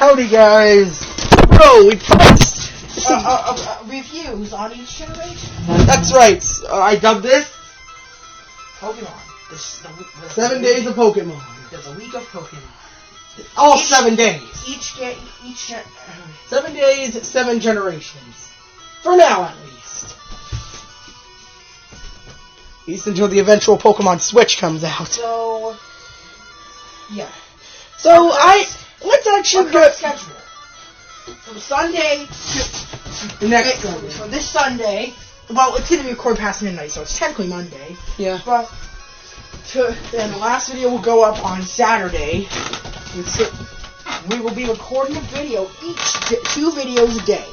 Howdy, guys. Bro, we promised reviews on each generation. That's right. I dubbed this Pokemon. 7 days of Pokemon. There's a week of Pokemon. All 7 days. Each 7 days, 7 generations. For now, at least. At least until the eventual Pokemon Switch comes out. So, yeah. So, let's actually go... schedule. From Sunday to... Next Sunday. So this Sunday... Well, it's going to be recorded past midnight, so it's technically Monday. Yeah. But... Then the last video will go up on Saturday. We will be recording a video 2 videos a day.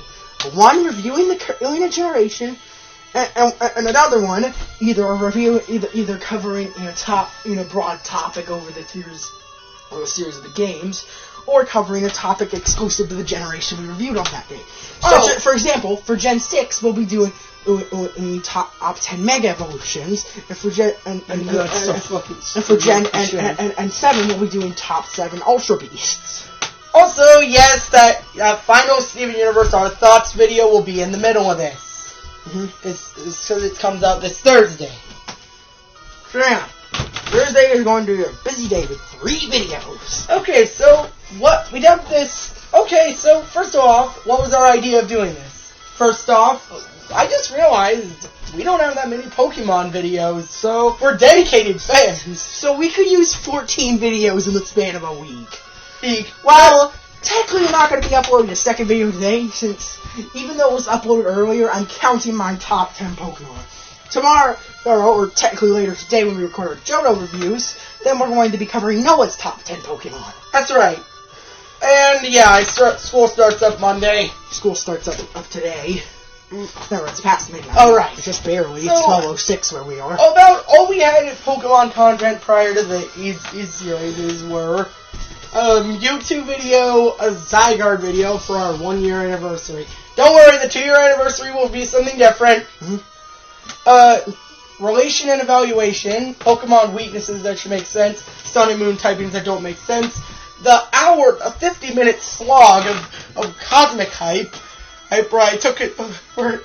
One reviewing the Alien generation, and another one either covering top broad topic over the series of the games, or covering a topic exclusive to the generation we reviewed on that day. So, for example, for Gen 6, we'll be doing top 10 Mega Evolutions, and for Gen and 7, we'll be doing top 7 Ultra Beasts. Also, yes, that final Steven Universe Our Thoughts video will be in the middle of this. It's because it comes out this Thursday. So yeah, Thursday is going to be a busy day with 3 videos. Okay, so what we dubbed this. Okay, so first off, what was our idea of doing this? First off, I just realized we don't have that many Pokemon videos, so we're dedicated fans. So we could use 14 videos in the span of a week. Well, technically we're not going to be uploading a second video today, since even though it was uploaded earlier, I'm counting my top 10 Pokemon. Tomorrow, or technically later today when we record our Johto reviews, then we're going to be covering Noah's top 10 Pokemon. That's right. And yeah, school starts up Monday. School starts up today. No, it's past midnight. Oh, right. Just barely. So, it's 12:06 where we are. About all we had of Pokemon content prior to these series were YouTube video, a Zygarde video for our 1-year anniversary. Don't worry, the 2-year anniversary will be something different. Relation and evaluation, Pokemon weaknesses that should make sense, Sun and Moon typings that don't make sense, a 50-minute slog of Cosmic Hype, where I took it, where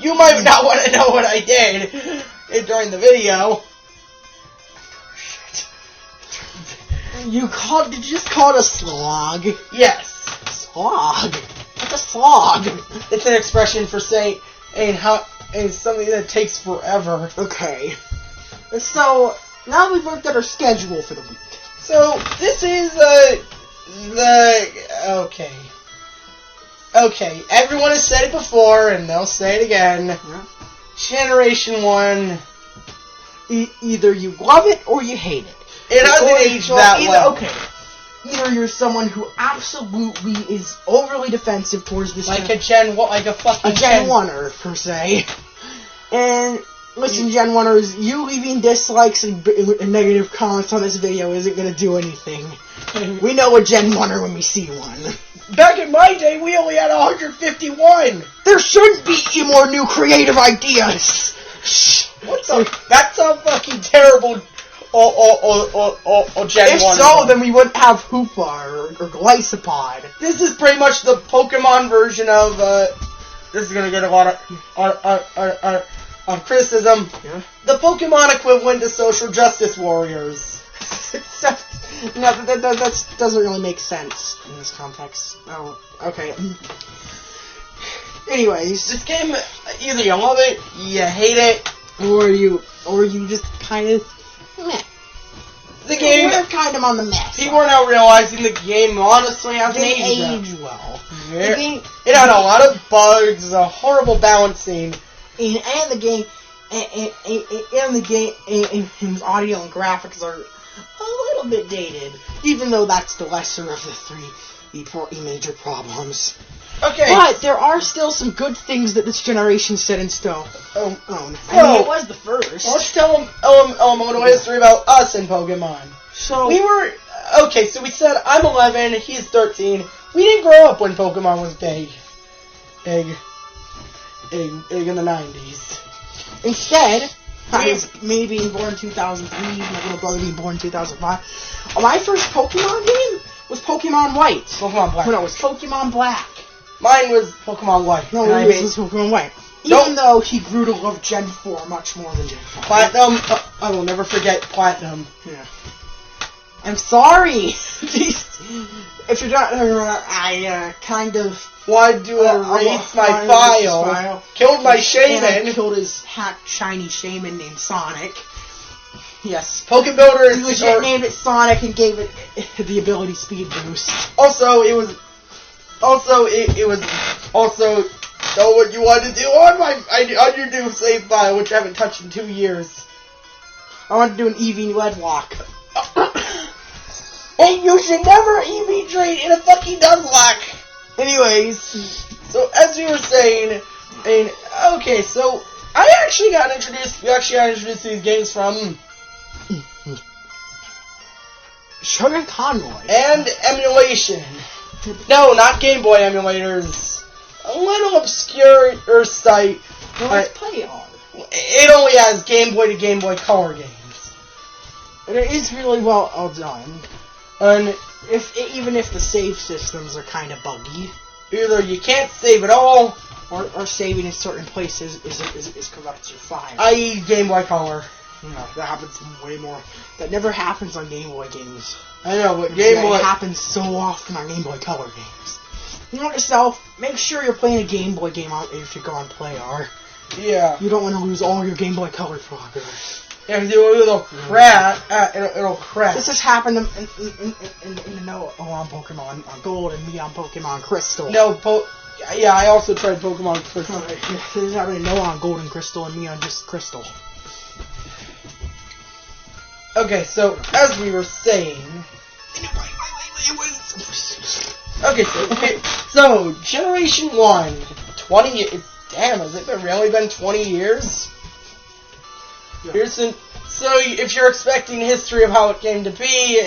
you might not want to know what I did during the video. Did you just call it a slog? Yes. Slog? What's a slog? It's an expression for saying it's something that takes forever. Okay. So, now we've looked at our schedule for the week. So, this is okay. Okay, everyone has said it before, and they'll say it again. Yeah. Generation 1. Either you love it or you hate it. It hasn't aged that well. Okay. Either you're someone who absolutely is overly defensive towards this, like a Gen 1er per se. And listen, Gen 1ers, you leaving dislikes and negative comments on this video isn't going to do anything. We know a Gen 1er when we see one. Back in my day, we only had 151. There shouldn't be more new creative ideas. Shh. That's a fucking terrible. Gen 1. If so, then we wouldn't have Hoopar or Glycopod. This is pretty much the Pokemon version of. This is gonna get a lot of criticism. Yeah. The Pokemon equivalent to social justice warriors. No, that doesn't really make sense in this context. Oh, okay. Anyways, this game, either you love it, you hate it, or you just kind of meh. The game, we're kind of on the mess. People are now realizing the game honestly hasn't aged well. Yeah. It had a lot of bugs, a horrible balancing, and the game, and audio and graphics are a little bit dated, even though that's the lesser of the 3 major problems. Okay. But there are still some good things that this generation set in stone. I mean, it was the first. Let's tell them a little history about us in Pokemon. So we were... Okay, so we said I'm 11, he's 13. We didn't grow up when Pokemon was big in the 90s. Instead, I was me being born in 2003, my little brother being born in 2005. My first Pokemon game was Pokemon White. Pokemon Black. No, it was Pokemon Black. Mine was Pokemon White. No, and it was Pokemon White. Even though he grew to love Gen 4 much more than Gen 5. Platinum. I will never forget Platinum. Yeah. I'm sorry. If you're not, I kind of wanted to erase my file. Killed my Shaman. And I killed his hacked shiny Shaman named Sonic. Yes. Pokebuilder. He legit named it Sonic and gave it the ability speed boost. Also, it was also know what you wanted to do on your new save file, which I haven't touched in 2 years. I want to do an EV Wedlock. Hey, you should never EV trade in a fucking Nuzlocke! Anyways. So, as we were saying, okay, so, we actually got introduced to these games from Sugar Convoy. And emulation. No, not Game Boy emulators. A little obscure site. No, it's PlayArt. It only has Game Boy to Game Boy Color games. And it is really well done. And even if the save systems are kind of buggy. Either you can't save at all, or saving in certain places is corrupt your file. I.e. Game Boy Color. No, that happens way more. That never happens on Game Boy games. I know, but Game Boy... It happens so often on Game Boy Color games. You know yourself, make sure you're playing a Game Boy game out if you go on PlayArt. Yeah. You don't want to lose all your Game Boy Color progress. Yeah, because it'll crash. It'll crash. This has happened in the Noah on Pokemon Gold and me on Pokemon Crystal. No, yeah, I also tried Pokemon Crystal. This has happened in Noah on Gold and Crystal and me on just Crystal. Okay, so, as we were saying... Okay, so Generation 1, 20 years... Damn, has it really been 20 years? Yeah. So, if you're expecting history of how it came to be...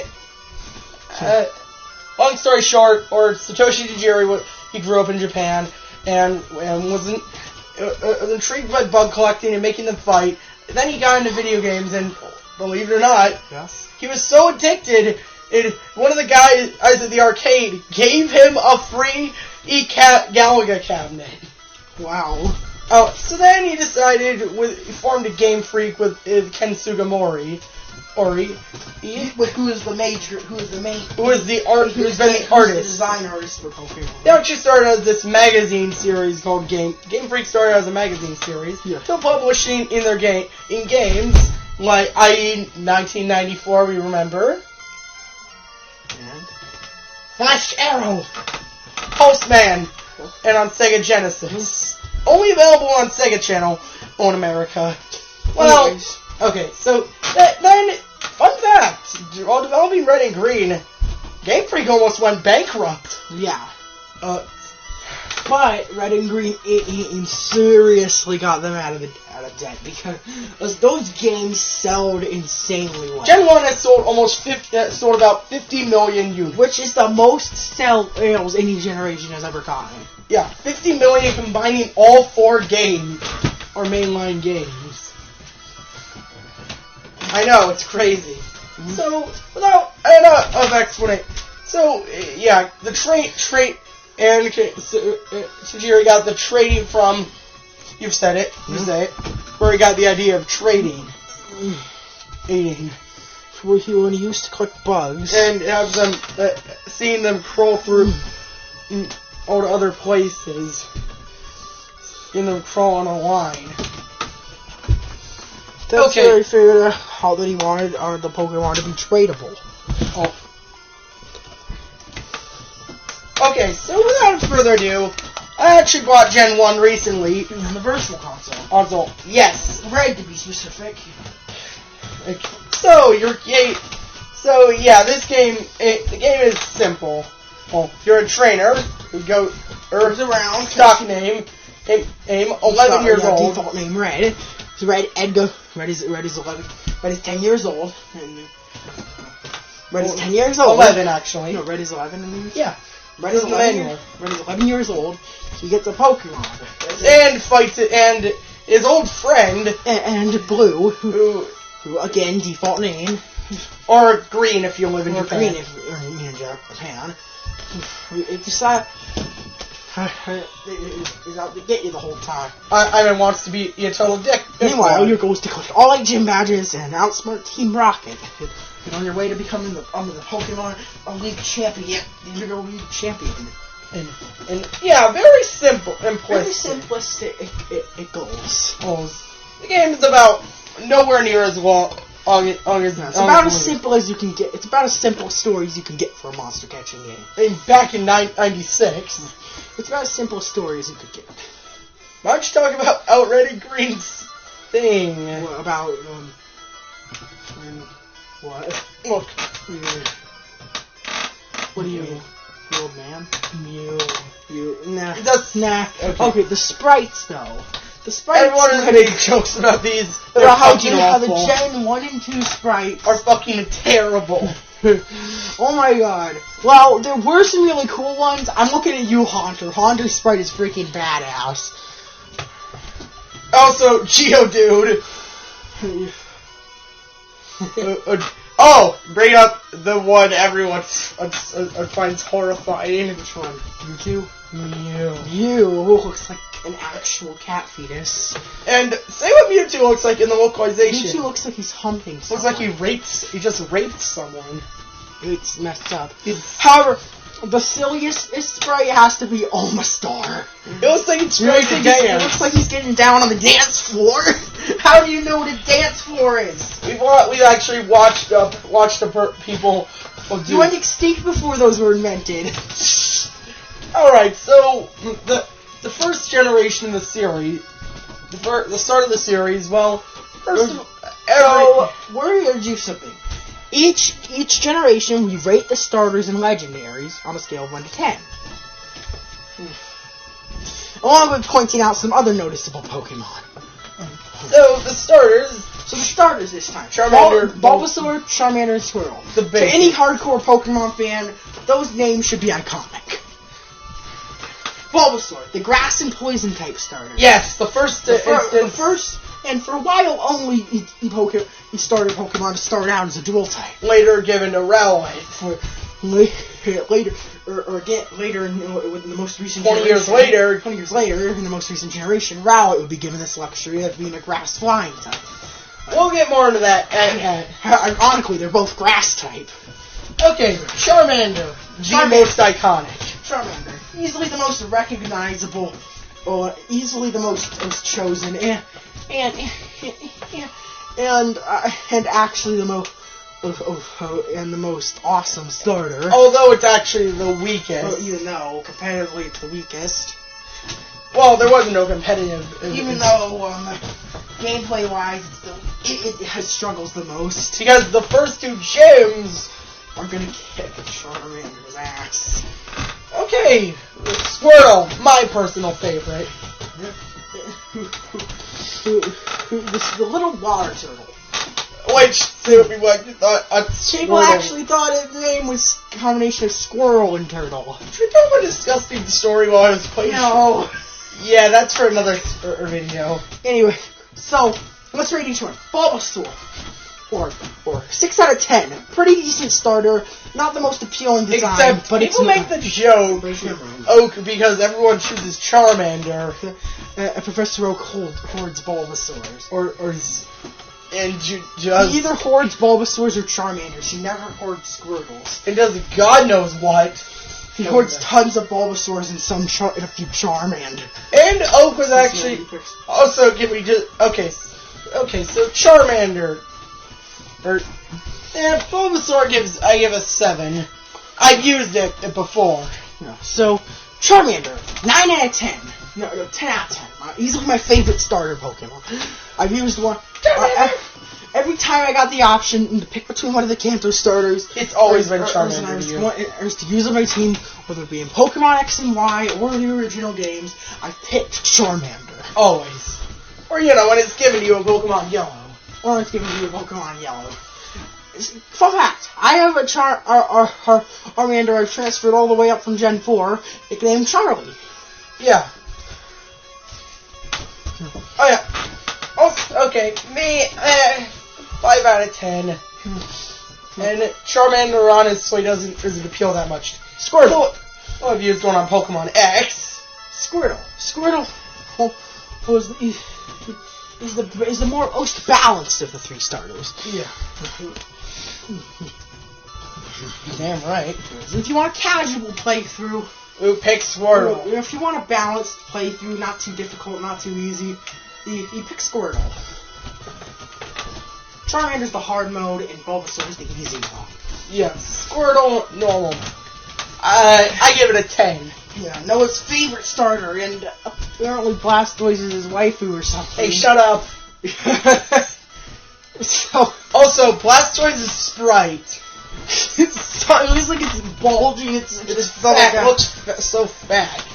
long story short, Satoshi Tajiri, he grew up in Japan, and was intrigued by bug collecting and making them fight. Then he got into video games, and... Believe it or not, yes. He was so addicted, one of the guys at the arcade gave him a free Galaga cabinet. Wow. Oh, so then he decided, he formed a Game Freak with Ken Sugimori, who's been the artist, design artist for Pokemon. They actually started as this magazine series called Game Freak started as a magazine series, still publishing in games. Like, i.e. 1994, we remember. And? Flash Arrow! Postman! And on Sega Genesis. Only available on Sega Channel in America. Well, anyways. Okay, so, then, fun fact, while developing Red and Green, Game Freak almost went bankrupt. Yeah. But Red and Green seriously got them out of debt because those games sold insanely well. Gen 1 has sold about 50 million units, which is the most sales any generation has ever gotten. Yeah, 50 million combining all 4 games or mainline games. I know, it's crazy. Mm-hmm. So without enough explanation, so yeah, the trait. And Tajiri got the trading from, you've said it, where he got the idea of trading. Eating. When he used to collect bugs. And have them, seeing them crawl through all the other places. Seeing them crawl on a line. That's where he figured out that he wanted the Pokemon to be tradable. Oh. Okay, so without further ado, I actually bought Gen 1 recently. The Virtual Console. Yes. Red, to be specific. So, this game, the game is simple. Well, you're a trainer who goes around, stock name, 11 years old. Default name Red. It's Red Edgar. Red is 11. Red is 10 years old. Red is 10 years old. 11, actually. No, Red is 11 in these? Yeah. Red is 11 years old. He gets a Pokemon. And fights it, and his old friend. And Blue, who again, default name. Or Green if you live in Japan. Green if you're in Japan. It decided is out to get you the whole time. Ivan wants to be a total dick. Meanwhile, your goal is to collect all 8 gym badges and outsmart Team Rocket. And on your way to becoming the Pokemon League champion, the Indigo League champion. And yeah, very simple, simplistic. Very simplistic goals. The game is about nowhere near as long as it's about as simple as you can get. It's about as simple stories you can get for a monster catching game. And back in 96, it's about as simple a story as you could get. Why don't you talk about Outready Green's thing? What about what? Look. What do you mean? You old man? You. Nah. That's nah. Okay, the sprites though. The sprites. Everyone has made jokes about these. They're About how fucking the awful. Gen 1 and 2 sprites Are fucking terrible. Oh my god. Well, there were some really cool ones. I'm looking at you, Haunter. Haunter's sprite is freaking badass. Also, Geodude. Bring up the one everyone finds horrifying. Which one? Mewtwo? Mew. Mew looks like an actual cat fetus. And say what Mewtwo looks like in the localization. Mewtwo looks like he's humping Looks someone. like he just raped someone. It's messed up. However, the silliest sprite has to be Omastar. It looks like he's trying to It dance. looks like he's getting down on the dance floor. How do you know what a dance floor is? We've actually watched people do. You went extinct before those were invented. Alright, so the first generation of the series, the start of the series, well, first of all, we're going to do something. Each generation, we rate the starters and legendaries on a scale of 1 to 10. Along with pointing out some other noticeable Pokemon. So the starters this time. Charmander, Bulbasaur, Charmander, and Squirtle. The To basic. any hardcore Pokemon fan, those names should be iconic. Bulbasaur, the grass and poison type starter. Yes, the first instance. And for a while only, he started Pokemon to start out as a dual type. Later given to Rowlet. Later in the most recent 20 years later, in the most recent generation, Rowlet would be given this luxury of being a grass flying type. We'll get more into that. Ironically, they're both grass type. Okay, Charmander, the most iconic. Charmander, easily the most recognizable, easily the most chosen, and actually the most. And the most awesome starter. Although it's actually the weakest. Even though competitively it's the weakest. Well, there wasn't no competitive. Even though gameplay wise, it has struggles the most. Because the first 2 gyms are gonna kick Charmander's ass. Okay, Squirtle, my personal favorite. The little water turtle. Which, say what you thought, People actually thought his name was a combination of squirrel and turtle. Should we talk about a disgusting story while I was playing? No. Yeah, that's for another video. Anyway, so, let's rate each one. Bulbasaur. Or 6 out of 10. Pretty decent starter. Not the most appealing design, Except but people make the joke, because everyone chooses Charmander. Professor Oak hoards Bulbasaurs. And He just either hoards Bulbasaurs or Charmanders. He never hoards Squirtles. and does God knows what. He hoards tons of Bulbasaurs and a few Charmander. And Oak was actually also give me just okay. So Charmander, Bulbasaur I give a 7. I've used it before. Yeah. So Charmander, 9 out of 10. No, 10 out of 10. Easily my favorite starter Pokemon. I've used one. Every time I got the option to pick between one of the Kanto starters, It's always been Charmander I was to use on my team, whether it be in Pokemon X and Y or the original games, I picked Charmander. Always. Or when it's given to you a Pokemon Yellow. Or it's giving you a Pokemon Yellow. Fun fact, I have a Charmander I've transferred all the way up from Gen 4, nicknamed Charlie. Yeah. Oh yeah. Oh, okay. Me, 5 out of 10. And Charmander, honestly, doesn't appeal that much. Squirtle. What have you going on Pokemon X? Squirtle. Squirtle is the most balanced of the three starters. Yeah. Damn right. If you want a casual playthrough, pick Squirtle. If you want a balanced playthrough, not too difficult, not too easy, you pick Squirtle. Charmander's the hard mode, and Bulbasaur's the easy mode. Yeah, Squirtle, normal. I give it a 10. Yeah, Noah's favorite starter, and apparently Blastoise is his waifu or something. Hey, shut up. Also, Blastoise's sprite. It looks like it's bulging. It's fat. It looks so fat.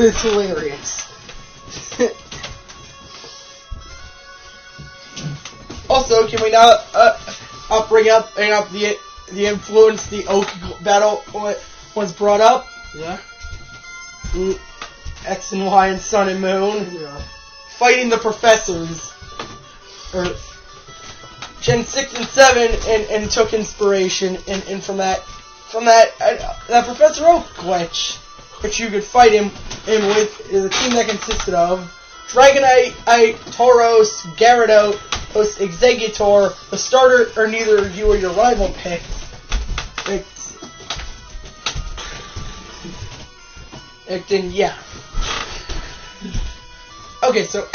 It's hilarious. Also, can we now bring up the influence the Oak battle was brought up? Yeah. X and Y and Sun and Moon. Yeah. Fighting the professors. Gen 6 and 7 and took inspiration from that Professor Oak glitch, which you could fight him with is a team that consisted of Dragonite, Tauros, Gyarados, Exeggutor, the starter or neither of you or your rival picked. Yeah. Okay, so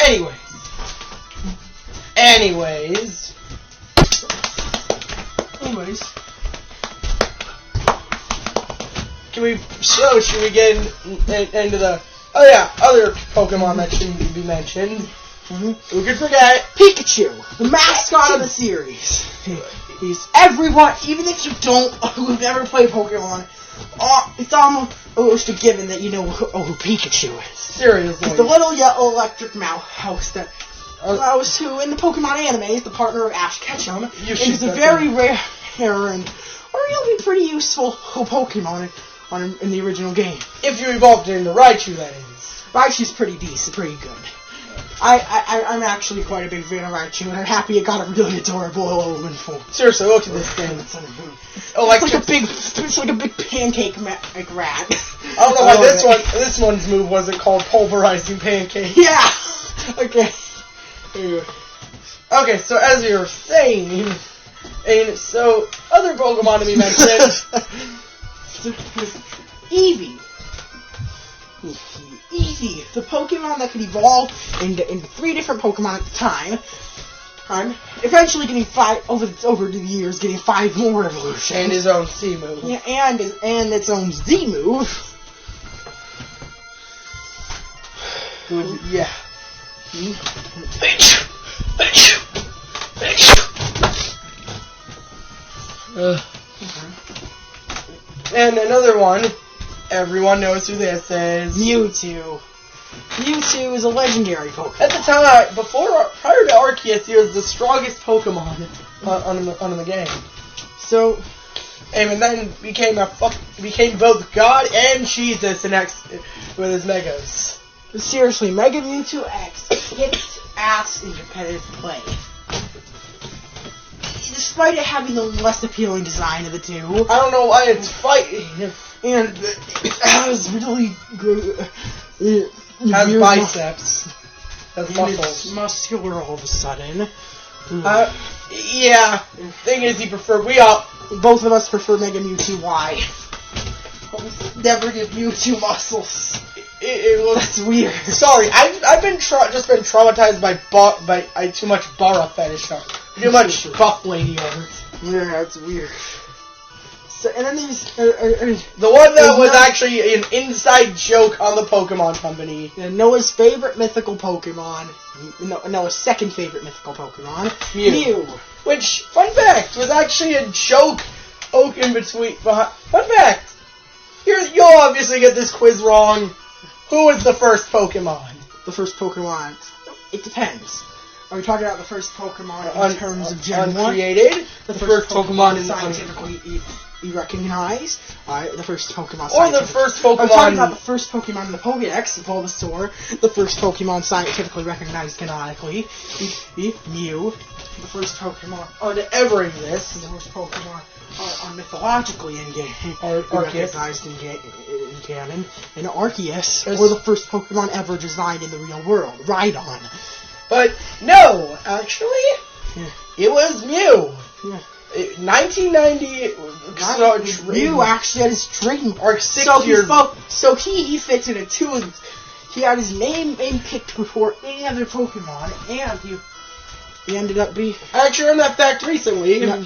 anyways. Should we get into the other Pokemon that shouldn't be mentioned? Mm-hmm. We could forget Pikachu, the mascot of the series. He's everyone, even if you who've never played Pokemon, it's almost a given that you know who Pikachu is. Seriously. He's the little yellow electric mouse that who in the Pokemon anime is the partner of Ash Ketchum. And he's a very rare and really pretty useful Pokemon in the original game. If you evolved it into Raichu, that is. Raichu's pretty decent, pretty good. I'm actually quite a big fan of Raichu, and I'm happy it got a really adorable Omen form. Seriously, look at this thing. It's like a big pancake rat. I don't know why this one's move wasn't called Pulverizing Pancake. Yeah. Okay. Okay, so as we were saying, and so other Pokemon to be mentioned, Eevee. Eevee, the Pokemon that could evolve into 3 different Pokemon at the time. Eventually getting 5 over the years, getting 5 more evolutions. And his own C move. Yeah, and its own Z move. Yeah. And another one. Everyone knows who this is. Mewtwo. Mewtwo is a legendary Pokemon. At the time, prior to Arceus, he was the strongest Pokemon on the game. So, and then became both God and Jesus with his Megas. Seriously, Mega Mewtwo X hits ass in competitive play. Despite it having the less appealing design of the two. I don't know why it's fighting. And it has really good... has biceps. Has muscles. It's muscular all of a sudden. Yeah. Thing is, both of us prefer Mega Mewtwo Y. Never give Mewtwo muscles. It looks weird. Sorry, I've been just been traumatized by too much Bara fetish art. Too much buff lady art. Yeah, that's weird. So, and then there's the one that was actually an inside joke on the Pokemon Company. Noah's favorite mythical Pokemon. Noah's second favorite mythical Pokemon. Mew. Which, fun fact, was actually a joke in between. Fun fact. You'll obviously get this quiz wrong. Who was the first Pokemon? The first Pokemon. It depends. Are we talking about the first Pokemon in terms of Gen 1? Uncreated? The first Pokemon scientifically you recognize. The first Pokemon. Or the first Pokemon. I'm talking about the first Pokemon in the Pokédex, Bulbasaur. The first Pokemon scientifically recognized canonically, Mew. The first Pokemon to ever exist. The first Pokemon are mythologically recognized in canon. And Arceus, or the first Pokemon ever designed in the real world. Rhydon. But no, actually, it was Mew. 1990. Mew actually had his trademark. So he fits into two. He had his name picked before any other Pokemon, and he ended up being. I actually learned that fact recently. He was the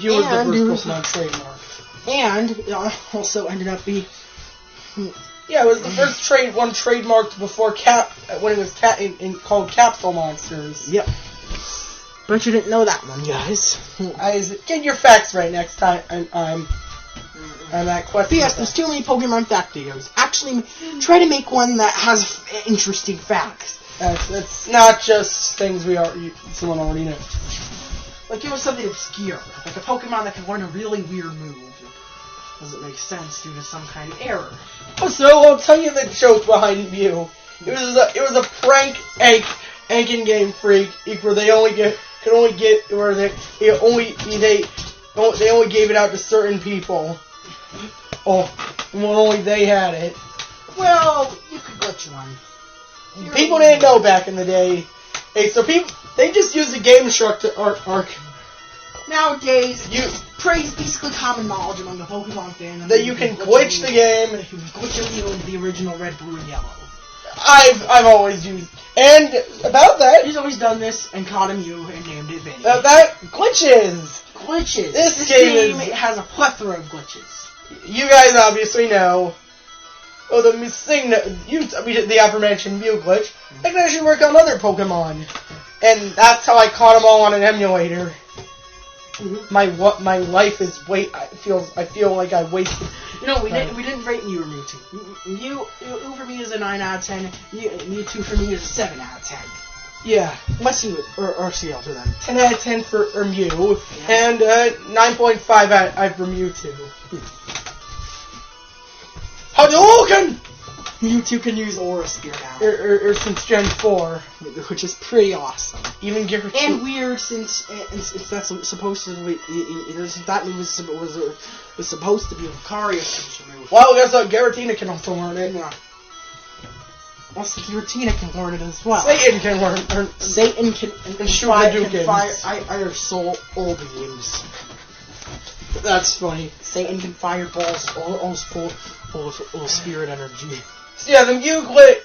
first Pokemon trademark, and also ended up being. Yeah, it was the first one trademarked before when it was called Capsule Monsters. Yep. But you didn't know that one, guys. Get your facts right next time. I'm that question. P.S. There's too many Pokemon fact videos. Actually, try to make one that has interesting facts. That's not just things someone already knows. Like, give us something obscure. Like a Pokemon that can learn a really weird move. Doesn't make sense due to some kind of error. So I'll tell you the joke behind Mew. It was a prank Ankin Game Freak where they only gave it out to certain people. Oh, and only they had it. Well, you could glitch one. People didn't know back in the day. Hey, so they just used the Game Shark to arc. Nowadays, praise basically common knowledge among the Pokemon fans that you can glitch the game. You can glitch the original Red, Blue, and Yellow. I've always used, and about that, he's always done this and caught a Mew and named it Vinny. That glitches. This game has a plethora of glitches. You guys obviously know. Oh, the aforementioned Mew glitch. I can actually work on other Pokemon, and that's how I caught them all on an emulator. Mm-hmm. My life is I feel like I wasted. We didn't rate Mew or Mewtwo. Mew for me is a 9 out of 10. Mewtwo for me is a 7 out of 10. Yeah. Let's see what RCL for them. 10 out of 10 for Mew, and 9.5 out for Mewtwo. Hadouken! Mewtwo can use Aura Spear now. Or since Gen 4. Which is pretty awesome. Even Garrett. And weird since that's supposed to be. That move was supposed to be a Lucario's signature move. Well, guess what? Giratina can also learn it. Yeah. Also, Giratina can learn it as well. Satan can learn Satan can shoot Hadoukens. Fire soul all beams. That's funny. Satan can fire balls, all spirit energy. So yeah, the Mew glitch,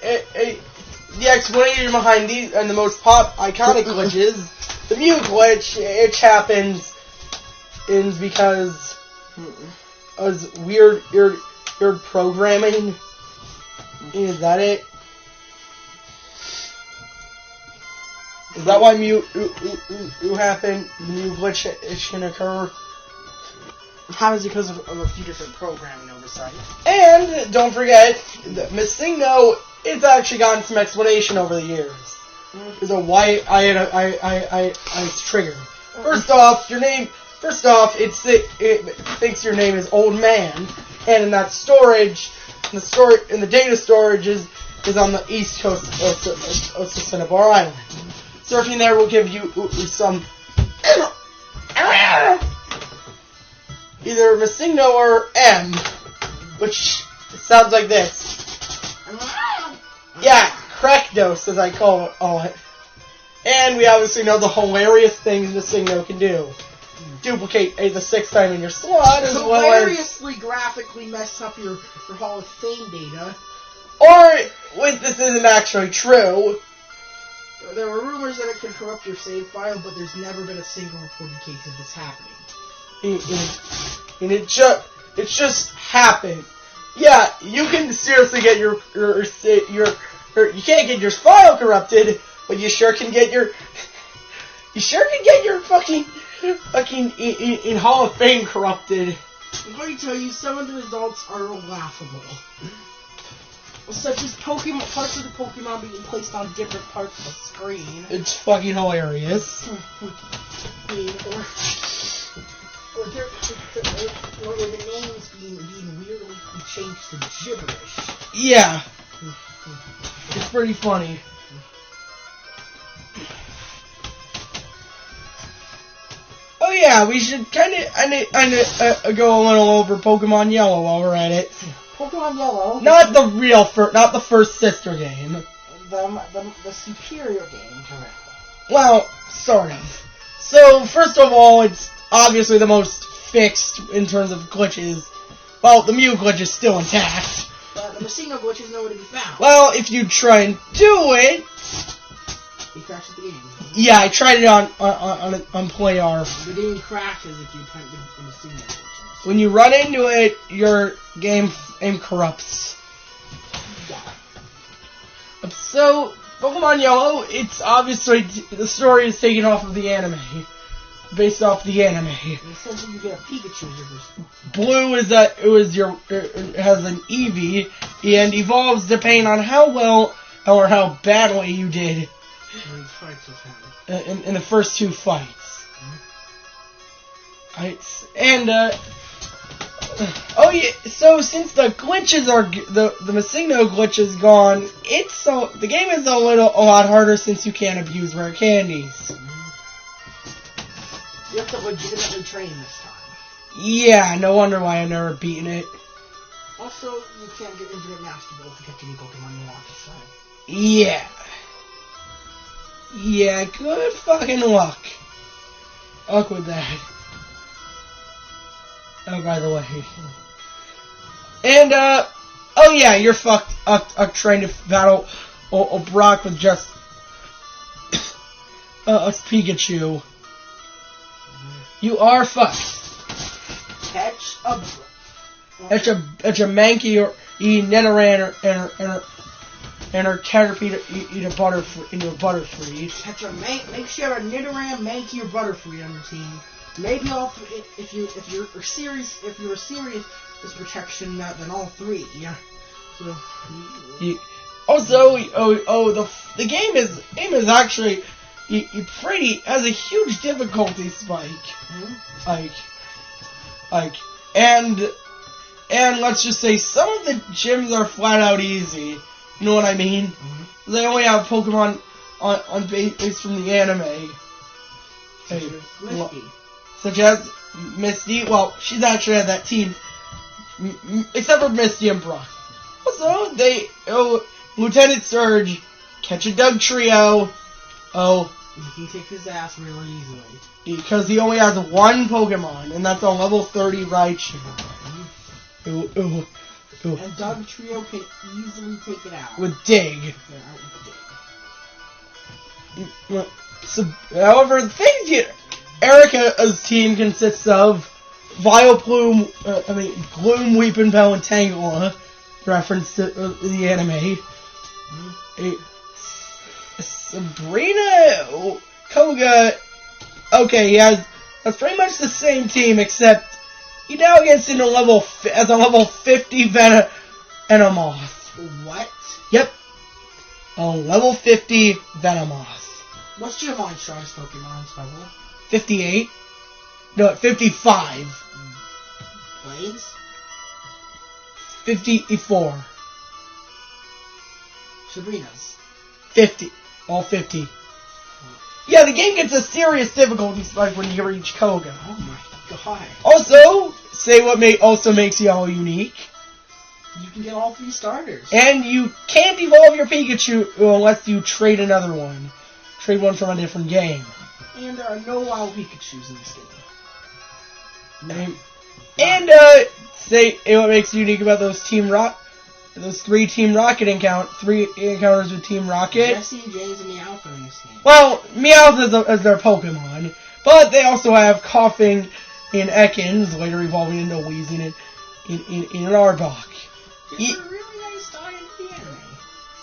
the explanation behind these and the most iconic glitches, the Mew glitch, it happens because of weird programming. Is that it? Is that why Mew happened? Mew glitch can occur? How is it because of a few different programming oversights? And don't forget, Missingo, it's actually gotten some explanation over the years. Because of why it's triggered. First off, it thinks your name is Old Man, and in that storage, in the data storage is on the east coast of Cinnabar Island. Surfing there will give you some either Missingo or M, which sounds like this. Yeah, Krekdos, as I call it. And we obviously know the hilarious things Missingo can do. Duplicate the 6th time in your slot, as well as hilariously graphically mess up your Hall of Fame data. Or, this isn't actually true. There were rumors that it could corrupt your save file, but there's never been a single reported case of this happening. And it just happened. Yeah, you can seriously get your you can't get your file corrupted, but you sure can get your fucking in Hall of Fame corrupted. Let me tell you, some of the results are laughable. Such as parts of the Pokemon being placed on different parts of the screen. It's fucking hilarious. Or the names changed to gibberish. Yeah. It's pretty funny. Oh yeah, we should I go a little over Pokemon Yellow while we're at it. Pokemon Yellow. Not the first sister game. The superior game to Red. Well, sort of. So, first of all, it's obviously the most fixed in terms of glitches. Well, the Mew glitch is still intact. But the Messino glitch is nowhere to be found. Well, if you try and do it... He crashes the game. Yeah, I tried it on PlayR. The game crashes if you type in Messino glitches. When you run into it, your game corrupts. Yeah. So, Pokemon Yellow, it's obviously, the story is taken off of the anime. Based off the anime. Essentially, you get a Pikachu as your first Pokemon. Blue is it has an Eevee, and evolves depending on how well or how badly you did in the first two fights. Oh yeah, so since the glitches are the Messino glitch is gone, the game is a lot harder since you can't abuse rare candies. You have to legitimately train this time. Yeah, no wonder why I've never beaten it. Also, you can't get Infinite Master Ball to catch any Pokemon you want, so. Yeah. Yeah, good fucking luck. Luck with that. Oh, by the way. And, oh yeah, you're fucked up trying to battle a Brock with just a Pikachu. You are fucked. Catch a Mankey or eat Nidoran and her Caterpie eat a Butterfree. Make sure you have a Nidoran, Mankey, or Butterfree on your team. Maybe all three, if you're serious as protection, then all three. Yeah. So. Also, the game is actually has a huge difficulty spike. Mm-hmm. And let's just say some of the gyms are flat out easy. You know what I mean? Mm-hmm. They only have Pokemon on base from the anime. Such as Misty. Well, she's actually had that team, except for Misty and Brock. Also, Lieutenant Surge, catch a Dugtrio. Oh. He can kick his ass really easily. Because he only has one Pokemon, and that's a level 30 Raichu. Ooh. And Dugtrio can easily take it out. With Dig. So, however, the things Erica's team consists of Vileplume, Gloom, Weepinbell, and Tangela, reference to the anime. Sabrina, Koga, okay, that's pretty much the same team, except he now gets into level 50 Venomoth. What? Yep. A level 50 Venomoth. What's Giovanni's strongest Pokemon's level? 58? No, 55. Blades? 54. Sabrina's? 50. All 50. Yeah, the game gets a serious difficulty spike when you reach Koga. Oh my god. Also, also makes Yellow unique. You can get all 3 starters. And you can't evolve your Pikachu unless you trade another one. Trade one from a different game. And there are no wild Pikachus in this game. And say what makes it unique about those those 3 Team Rocket three encounters with Team Rocket. Jesse, James, and Meowth are in this game. Well, Meowth is their Pokemon, but they also have Coughing and Ekans, later evolving into Weezing in an Arbok. It's a really nice tie into the anime.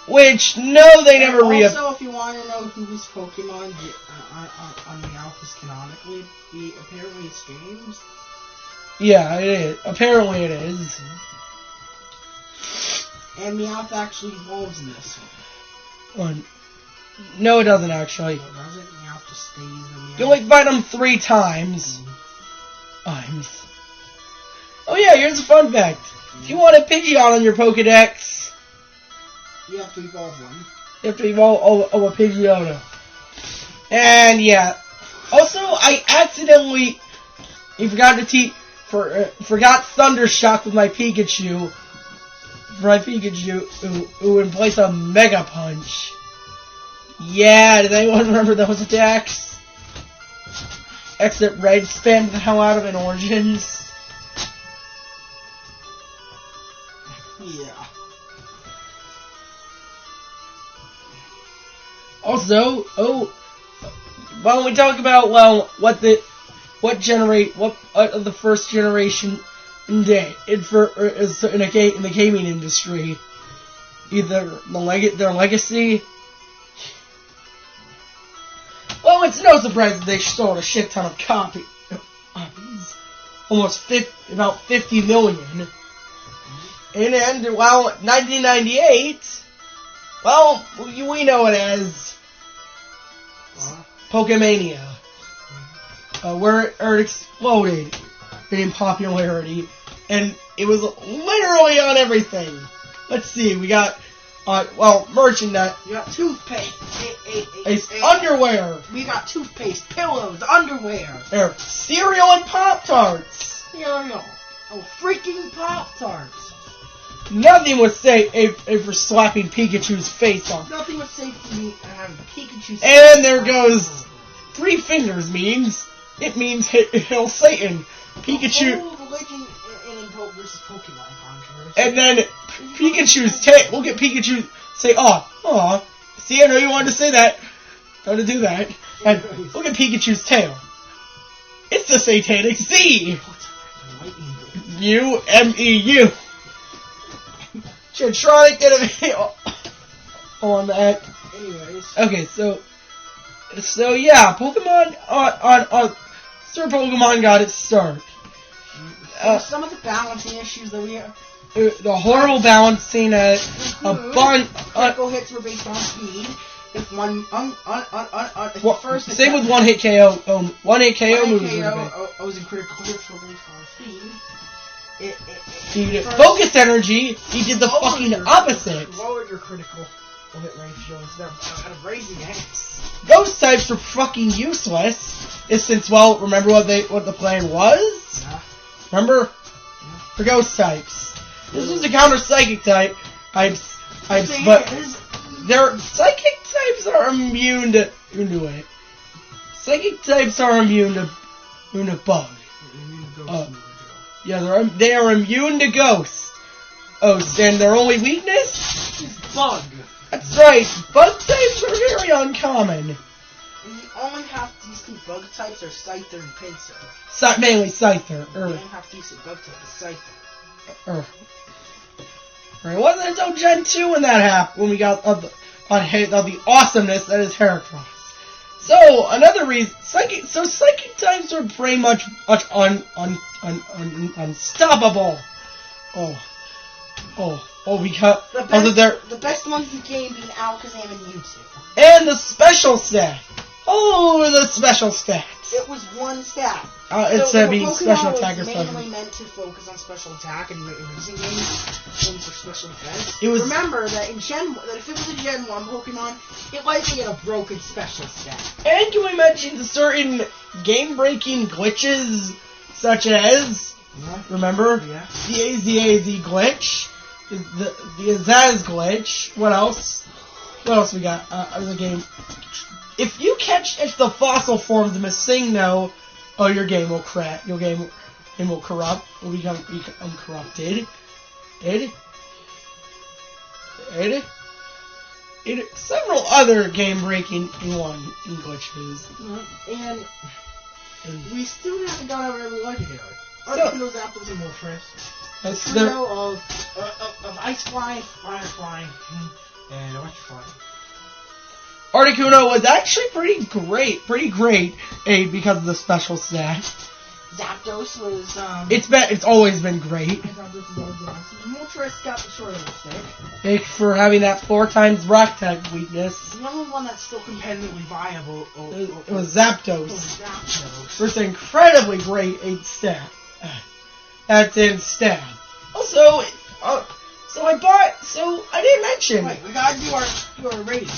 Which, no, they never Also, if you want to know whose Pokemon on Meowth is canonically, apparently it's James. Yeah, it is. Apparently it is. And Meowth actually evolves in this one. No, it doesn't actually. So does it? Meowth just stays in Meowth. You only fight them 3 times. Oh yeah, here's a fun fact. If you want a Pidgeot on your Pokedex, you have to evolve one. You have to evolve a Pidgeotto. And yeah. Also, I accidentally forgot Thundershock with my Pikachu. In place of Mega Punch. Yeah, does anyone remember those attacks? Except Red spammed the hell out of in Origins. Yeah. Also, well, we talk about what the first generation in the gaming industry, either their legacy. Well, it's no surprise that they sold a shit ton of copies, about 50 million. And 1998, well, we know it as Pokemania, where it exploded in popularity, and it was literally on everything. Let's see, we got, merchandise. You got toothpaste, underwear. We got toothpaste, pillows, underwear. Cereal and Pop-Tarts. Cereal. Oh, freaking Pop-Tarts. Nothing was safe for slapping Pikachu's face off. Nothing was safe for me having Pikachu's face. And there goes 3 fingers means Hail Satan. Pikachu. Oh, the Legend versus Pokemon controversy. And then Pikachu's tail. Look at Pikachu say, aw. See, I know you wanted to say that. How to do that. And look at Pikachu's tail. It's the Satanic Z. U-M-E-U. Chatronic did a video on that. Anyways. Okay, so yeah, Pokemon on Sir Pokemon got its start. Some of the balancing issues that we have. The horrible balancing a bunch. Critical hits were based on speed. If one first same with one hit KO. One hit KO moves. Was in critical hits were based on speed. Focused energy, he did the fucking opposite. Lowered your critical hit ratio instead of raising it. Ghost types are fucking useless. Since remember what the plan was? Yeah. Remember? Yeah. For ghost types. This is a counter psychic type. But their psychic types are immune to it. Psychic types are immune to bug. Yeah, they are immune to ghosts. And their only weakness is bug. That's right. Bug types are very uncommon. And the only half-decent bug types are Scyther and Pinsir. Mainly Scyther. The only half-decent bug type is Scyther. Right, wasn't it until Gen 2 when that happened, when we got the awesomeness that is Heracross. So, another reason, psychic types are pretty much unstoppable. Because the best ones in the game being Alakazam and Mewtwo. And the special stat. The special stats. It was one stat. Instead of being special attack or something. It was mainly meant to focus on special attack and racing games for special defense. Remember that if it was a Gen 1 Pokemon, it likely had a broken special stat. And can we mention certain game-breaking glitches, such as, remember? Yeah. The AZ glitch, the Azaz glitch. What else? What else we got? The game. If the fossil forms of Missingno, your game will crash. Your game will corrupt. Will become corrupted. Several other game-breaking glitches. And we still haven't got over every legendary. Articuno, Zapdos, and Moltres. Trio of Ice Flying, Fire Flying, and Electrifying. Articuno was actually pretty great, because of the special stat. Zapdos was, It's always been great. Moltres got the short of the stick. For having that 4 times rock type weakness. The only one that's still competitively viable it was Zapdos. It's an incredibly great 8 stat. That's in stat. Also, so I didn't mention. Wait, we gotta do our ratings.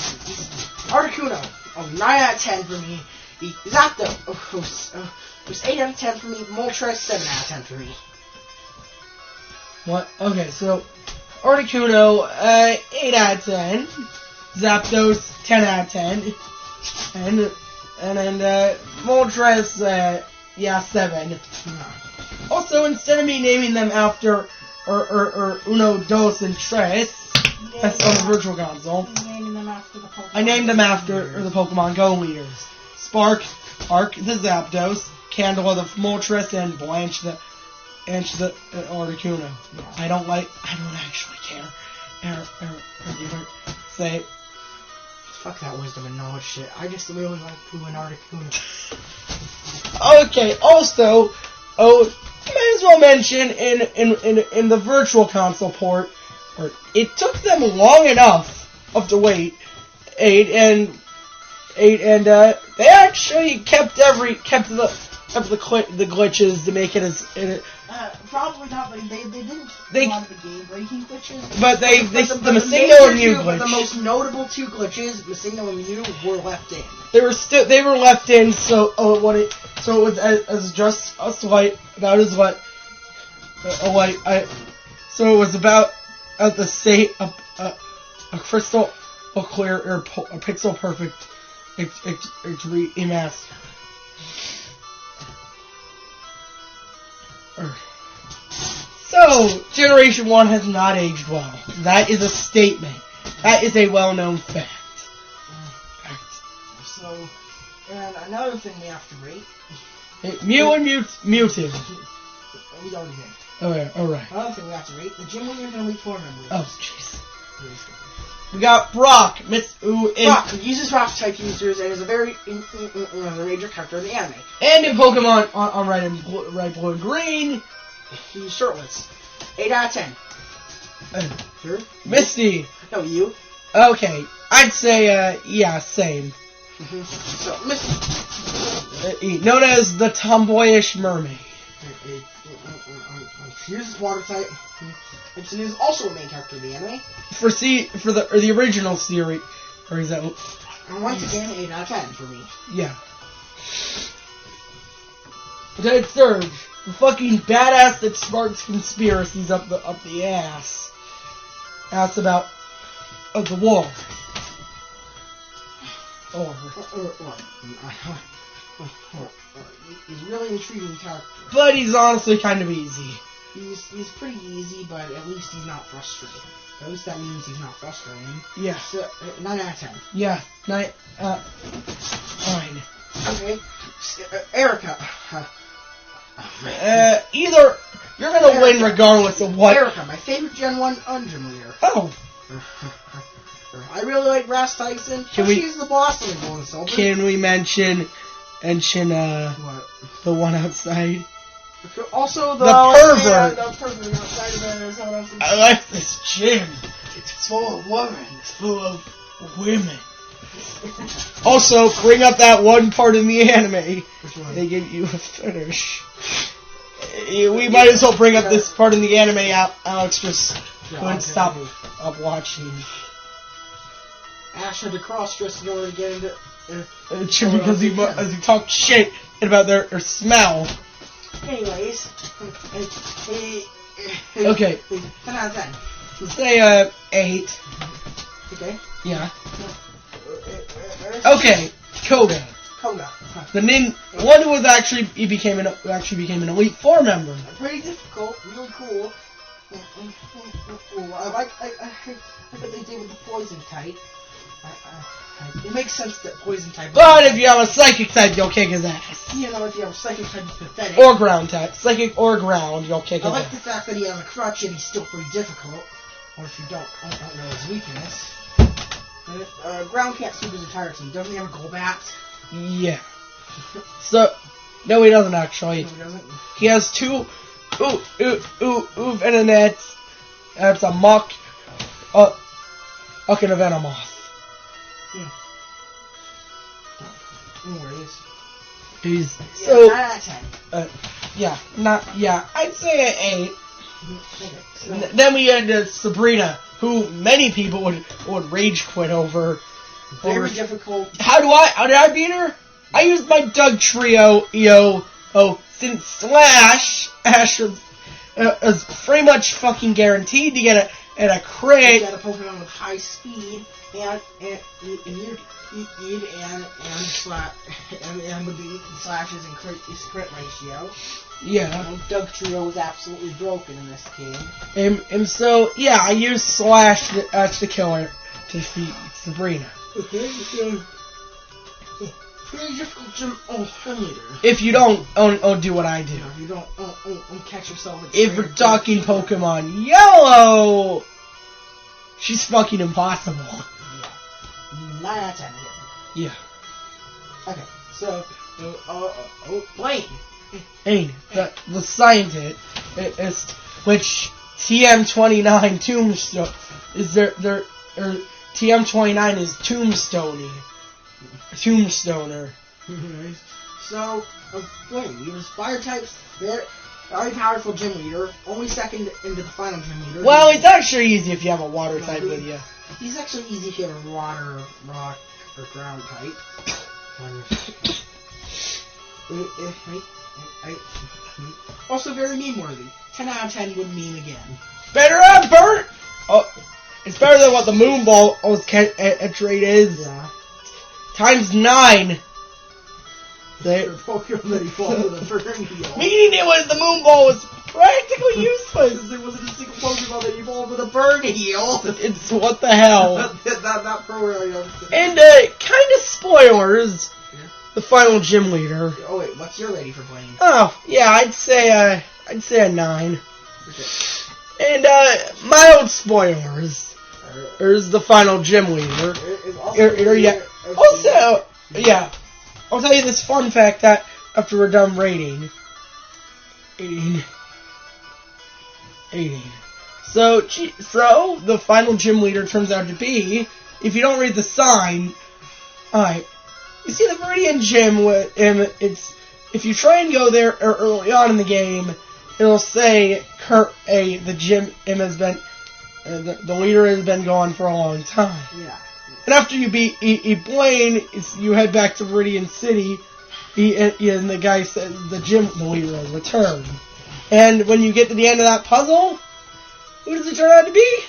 Articuno, 9 out of 10 for me. Zapdos, was 8 out of 10 for me. Moltres, 7 out of 10 for me. What? Okay, so Articuno, 8 out of 10. Zapdos, 10 out of 10. And then Moltres, 7. Also, instead of me naming them after Uno, Dos, and Tres, that's on the Virtual Console, I named them after the Pokemon Go leaders: Spark, Arc the Zapdos, Candela the Moltres, and Blanche the Articuno. Yeah. I don't actually care. Say. Fuck that wisdom and knowledge shit. I just really like Pooh and Articuno. Okay, also, might as well mention in the Virtual Console port, it took them long enough to wait, and they actually kept the glitches to make it as. Probably not, but they didn't They- a lot of the game breaking glitches. But the the Missingno and Mew major two, glitch. the most notable 2 glitches, Missingno and Mew, were left in. They were left in, so it was as just a slight, about as light, so it was about at the state a crystal clear or a pixel perfect remaster. So, Generation 1 has not aged well. That is a statement. That is a well-known fact. So, and another thing we have to rate. Mew and Mewtwo. We already did. Alright. Another thing we have to rate: the gym leaders and Elite Four members. Oh, jeez. We got Brock, Miss Ooh, Brock uses rock type users and is a very a major character in the anime. and in Pokemon on Red, Blue, and Green. He's shirtless. 8 out of 10. Sure. Misty. No, you. Okay, I'd say, same. So, Misty. Known as the tomboyish mermaid. Here's water type. And she is also a main character in the anime. For the original series, for example. And once again, 8 out of 10 for me. Yeah. Lieutenant Surge, the fucking badass that sparks conspiracies up the ass. That's about the war. He's a really intriguing character. But he's honestly kind of easy. He's pretty easy, but at least he's not frustrating. At least that means he's not frustrating. Yeah. So, 9 out of 10. Yeah. 9. 9. Okay. Erica. Either you're gonna win regardless of what. Erica, my favorite Gen 1 Undrum leader. Oh. I really like Brass Tyson. She's the boss of the Golden Silver. Can we mention What? the one outside? Also The pervert. The pervert outside of the I like this gym. It's full of women. It's full of women. Also, bring up that one part in the anime. Which one? They give you a finish. We might as well bring up this part in the anime. Alex just couldn't stop watching. Ash had to cross-dress in order to get into... Because he talked shit about their smell. Anyways. Okay. 10 out of 10. Let's say 8. Okay. Yeah. Okay. Koga. Koga. The one who was actually became an Elite Four member. Pretty difficult. Real cool. I like what they did with the poison type. It makes sense that poison type. But if you have a psychic type, you'll kick his ass. You know, if you have a psychic type, it's pathetic. Or ground type. Psychic or ground, you'll kick I his like ass. the fact that he has a crutch and he's still pretty difficult. Or if you don't know his weakness. Ground can't sweep his entire team. Doesn't he have a Golbat? Yeah. So, no, he doesn't actually. No, he doesn't. He has 2 Venonets. That's a Muck. And a Venomoth. He's So, 9 out of 10. I'd say an 8. Okay, so Then we had Sabrina, who many people would rage quit over. very difficult. How did I beat her? I used my Doug Trio, since Slash Ash is pretty much fucking guaranteed to get a crit. You got a Pokemon with high speed and with the slashes and crit ratio. Yeah. Doug Trio was absolutely broken in this game. And so, yeah, I used Slash to kill her, to defeat Sabrina. Okay, so very difficult gym leader. If you don't do what I do. If you don't catch yourself. If we're talking Pokemon Yellow, she's fucking impossible. Yeah. 9 out of 10 hit. Yeah. Okay, so Blaine. Hey, the scientist is which TM29 Tombstone is their TM29 is Tombstoner. So Blaine, he was fire types, very powerful gym leader, only second into the final gym leader. Well, it's actually easy if you have a water type with you. He's actually easy if you have a water, rock, or ground type. Also very meme-worthy. 10 out of 10 would meme again. Better than Bert! Oh, it's better than what the Moonball's trade is. Yeah. Times 9. Pokemon that evolved with a burn heal. Meaning the Moonball was practically useless. There wasn't a single Pokemon that evolved with a burn heal. It's what the hell. Not program. And kind of spoilers. Yeah. The final gym leader. Oh wait, what's your rating for Blaine? Oh yeah, I'd say a 9. Okay. And mild spoilers. There's the final gym leader. Also, yeah. I'll tell you this fun fact that after we're done rating. 18. So the final gym leader turns out to be, if you don't read the sign, alright, you see the Viridian Gym, it's, if you try and go there early on in the game, it'll say, the gym has been, the leader has been gone for a long time. Yeah. And after you beat Blaine, you head back to Viridian City, and the guy says the leader has returned. And when you get to the end of that puzzle, who does it turn out to be?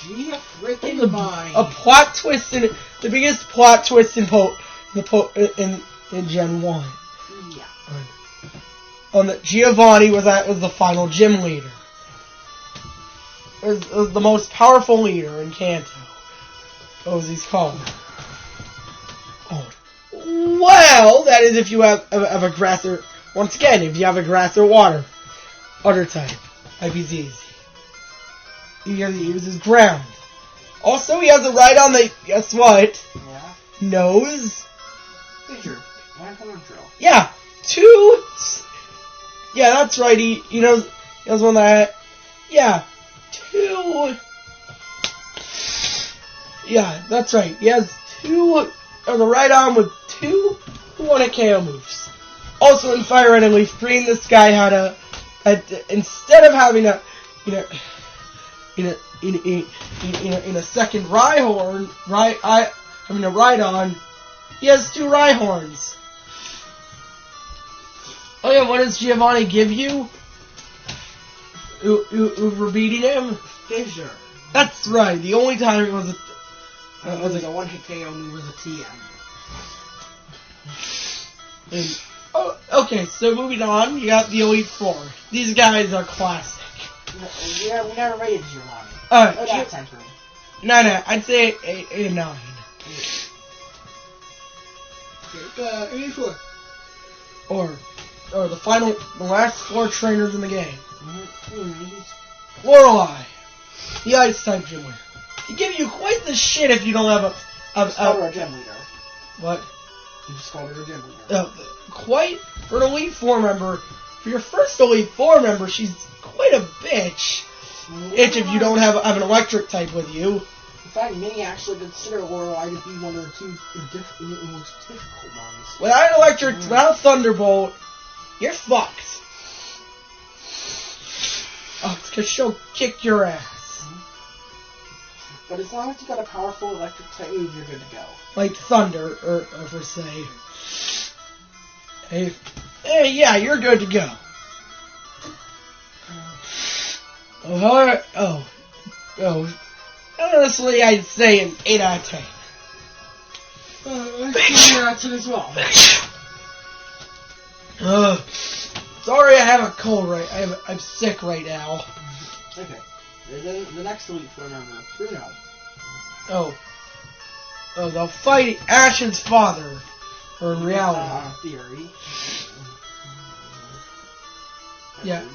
Gia freaking Vine. A plot twist, the biggest plot twist in Gen 1. Yeah. Giovanni was the final gym leader. Was the most powerful leader in Kanto. What was he called? Oh. Well, that is if you have a grass or, once again, if you have a grass or water type. IPZ. He uses ground. Also, he has a ride on the, guess what? Yeah. Nose. Fissure. Yeah. 2. Yeah, that's right. He knows one that. Yeah. 2. Yeah, that's right. He has 2 on the right arm with 2 1-hit KO moves. Also in Fire Red and Leaf Green, this guy had instead of having a second Rhyhorn, having a Rhydon, he has 2 Rhyhorns. Oh yeah, what does Giovanni give you? We're beating him? Fissure. That's right, the only time it was a 1-hit KO move was a TM. Okay, so moving on, you got the Elite Four. These guys are classic. Yeah, we never rated Giovanni. Alright, that's time for me. No, I'd say a 9. Okay, 84. Or the last 4 trainers in the game. Mm-hmm. Lorelei, the Ice type gym leader. He give you quite the shit if you don't have a gym leader. What? You just called her a gym leader. Quite for an Elite Four member. For your first Elite Four member, she's quite a bitch. If you don't have an electric type with you. In fact, many actually consider Lorelei to be one of the 2 most difficult ones. Without electric, without Thunderbolt, you're fucked. because she'll kick your ass. But as long as you got a powerful electric type move, you're good to go. Like Thunder, or for say. Hey, yeah, you're good to go. Honestly, I'd say an 8 out of 10. I'd say 8 out of 10 as well. Sorry, I have a cold I'm sick right now. Okay. The next elite four member, Bruno. They'll fight Ashen's father. Or in reality. Theory. Yeah. And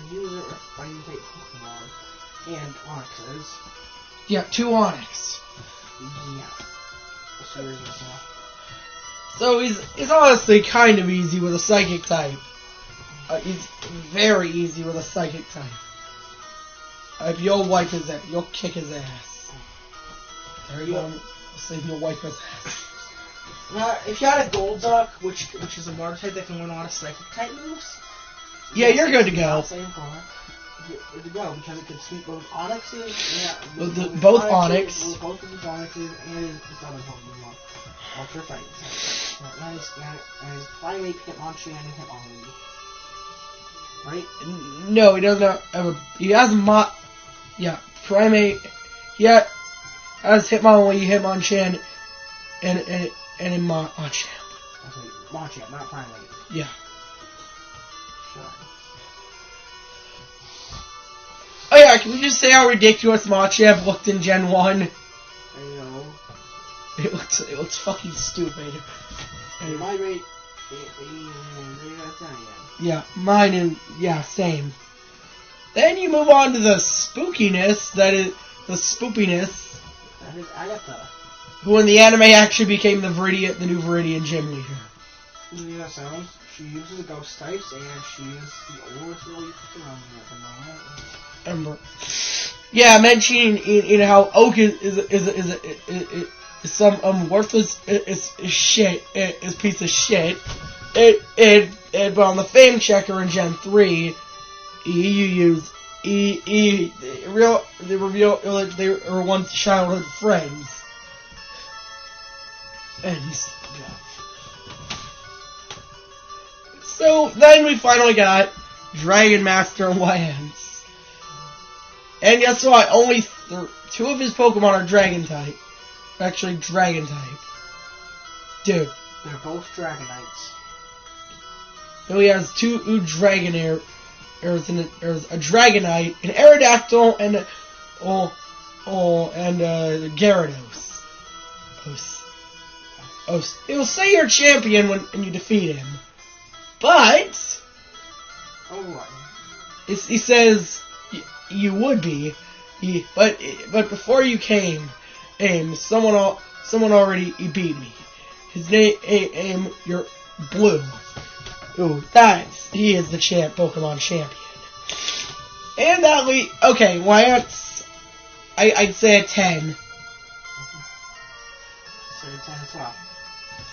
the user of fighting type Pokemon and Onixes. Yeah, 2 Onix. Yeah. So he's honestly kind of easy with a Psychic type. He's very easy with a Psychic type. If you'll wipe his ass, you'll kick his ass. There you go. Say you'll wipe his ass. If you had a Golduck, which is a water type that can win a lot of Psychic type moves. Yeah, you're good to go. Same product. Good to go because it can sweep both Onixes. Both Onix. Both of his Onixes and his other Pokemon. Ultra Fighting. And his Primate Hitmonchan and Hitmonlee. Right? No, he doesn't have he has Primate. Yeah, has Hitmonlee, Hitmonchan, and Machamp. Okay, Machamp, not Primate. Yeah. Sure. Oh yeah, can we just say how ridiculous Machamp looked in Gen 1? I know. It looks fucking stupid. And my rate, yeah, mine and same. Then you move on to the spookiness. That is Agatha. Who in the anime actually became the new Viridian gym leader. Yeah, sounds. She uses the ghost types, and she is the oldest really around at the moment. Yeah, mentioning how Oak is some worthless shit, is piece of shit. But on the fame checker in Gen 3, they reveal they were once childhood friends. And so then we finally got Dragon Master Lance. And guess what? Only 2 of his Pokemon are Dragon type. Actually, Dragon type. Dude. They're both Dragonites. So he has 2 Dragonair. There's a Dragonite, an Aerodactyl, and Gyarados. It will say you're a champion when you defeat him. But he says you would be. But before you came, someone already beat me. His name, you're Blue. Ooh, he is the Pokemon champion. And that I'd say a 10. So 10 as well.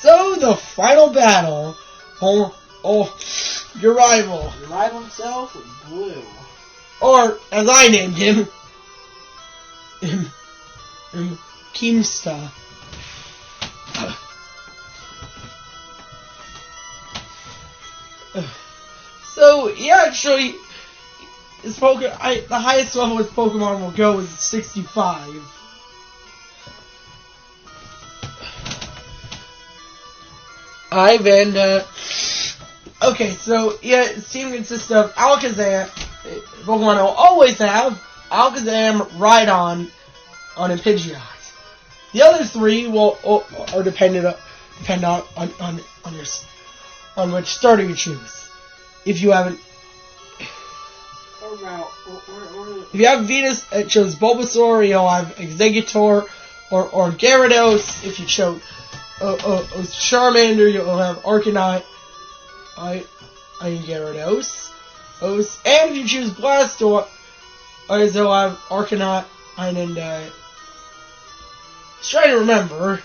So the final battle, your rival. Your rival himself, Blue. Or, as I named him, Keemstar. So, yeah, actually, the highest level his Pokemon will go is 65. Okay, so, yeah, its team consists of Alakazam, Pokemon will always have Alakazam, Rhydon, and Pidgeot. The other 3 are depend on which starter you choose. If you haven't, if you have Venus, it chose Bulbasaur. You'll have Exeggutor or Gyarados. If you chose Charmander, you'll have Arcanine, Gyarados. And if you choose Blastoise, you'll have Arcanine and I was trying to remember.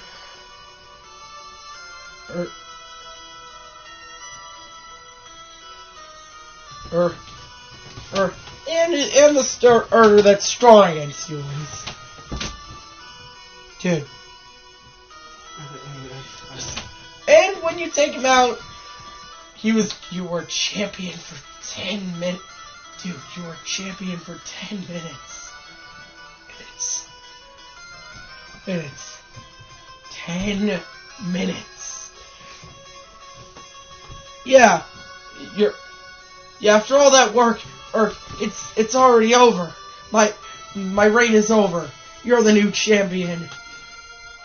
and the starter that's strong against you wins. Dude. And when you take him out, you were champion for 10 minutes. Dude, you were champion for 10 minutes. Minutes. 10 minutes. Yeah. After all that work, it's already over. My reign is over. You're the new champion.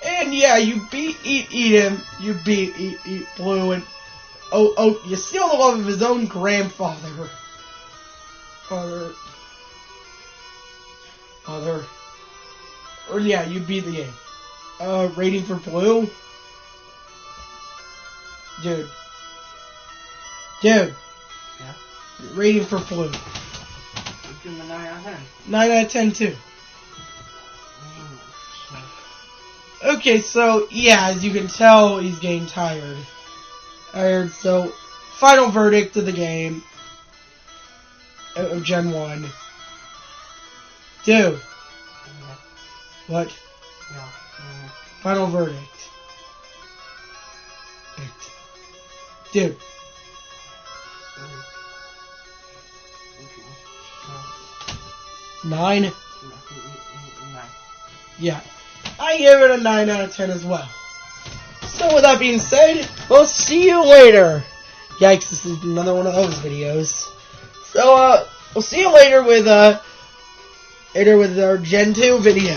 And yeah, you beat him. You beat Blue, and you steal the love of his own grandfather. Or yeah, you beat the game. Rating for Blue, dude. Yeah. Rating for Blue. I'll give him a 9 out of 10. 9 out of 10 too. Okay, so yeah, as you can tell, he's getting tired. So, final verdict of the game of Gen 1. Dude. What? Final verdict. Dude. Nine? Yeah. I give it a 9 out of 10 as well. So with that being said, we'll see you later. Yikes, this is another one of those videos. So, we'll see you later with our Gen 2 video.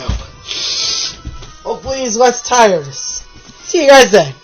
Hopefully he's less tired. See you guys then.